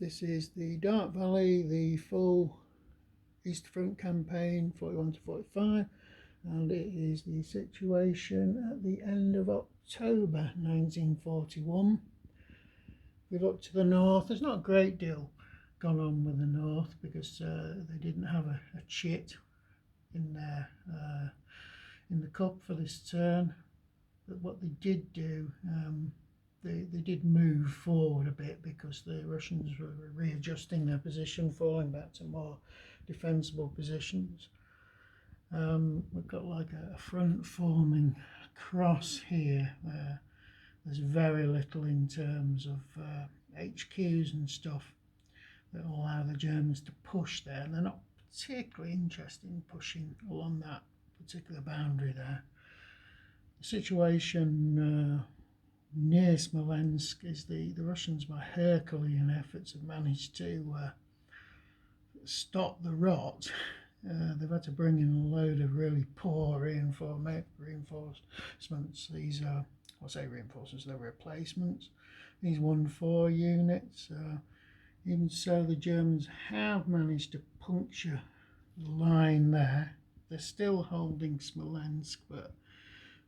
This is the Dark Valley, the full East Front campaign, 41 to 45, and it is the situation at the end of October 1941. We look to the north. There's not a great deal gone on with the north because they didn't have a chit in there in the cup for this turn. But what they did do, they did move forward a bit because the Russians were readjusting their position, falling back to more defensible positions. We've got like a front forming cross here. There's very little in terms of HQs and stuff that will allow the Germans to push there, and they're not particularly interested in pushing along that particular boundary there. The situation near Smolensk is the Russians, by Herculean efforts, have managed to stop the rot. They've had to bring in a load of really poor reinforcements. These are, I say reinforcements, they're replacements. These 1-4 units. Even so, the Germans have managed to puncture the line there. They're still holding Smolensk, but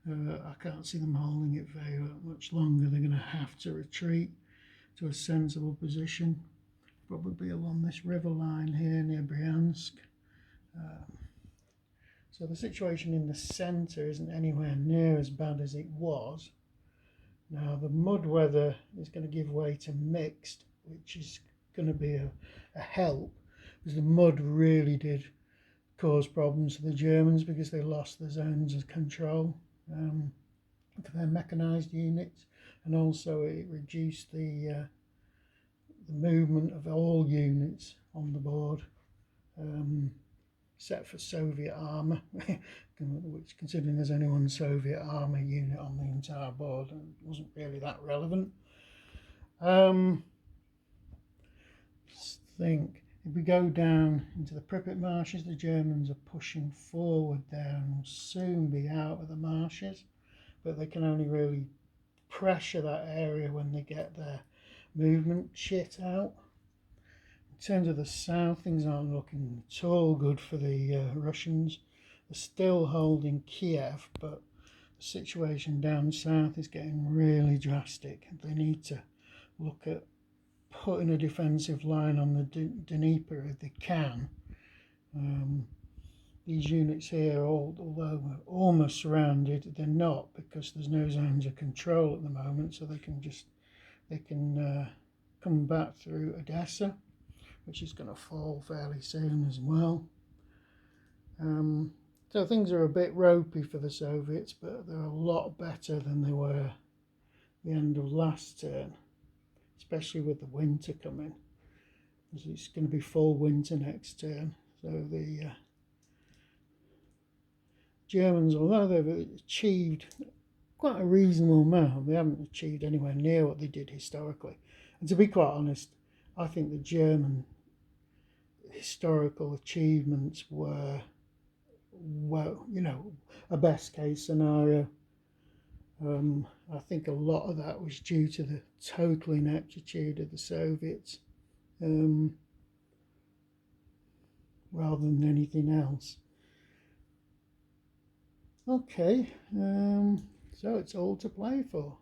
I can't see them holding it very much longer. They're going to have to retreat to a sensible position, probably along this river line here near Bryansk. So the situation in the centre isn't anywhere near as bad as it was. Now the mud weather is going to give way to mixed, which is going to be a help, because the mud really did cause problems for the Germans because they lost the zones of control for their mechanised units, and also it reduced the movement of all units on the board, except for Soviet armour, which, considering there's only one Soviet armour unit on the entire board, wasn't really that relevant. Let's think. If we go down into the Pripyat marshes, the Germans are pushing forward there and will soon be out of the marshes, but they can only really pressure that area when they get their movement shit out. In terms of the south, things aren't looking at all good for the Russians. They're still holding Kiev, but the situation down south is getting really drastic. They need to look at putting a defensive line on the Dnieper if they can. These units here, although almost surrounded, they're not, because there's no zones of control at the moment, so they can come back through Odessa, which is going to fall fairly soon as well. So things are a bit ropey for the Soviets, but they're a lot better than they were at the end of last turn, especially with the winter coming, because it's going to be full winter next turn. So the Germans, although they've achieved quite a reasonable amount, they haven't achieved anywhere near what they did historically. And to be quite honest, I think the German historical achievements were, well, a best case scenario. I think a lot of that was due to the total ineptitude of the Soviets, rather than anything else. Okay, so it's all to play for.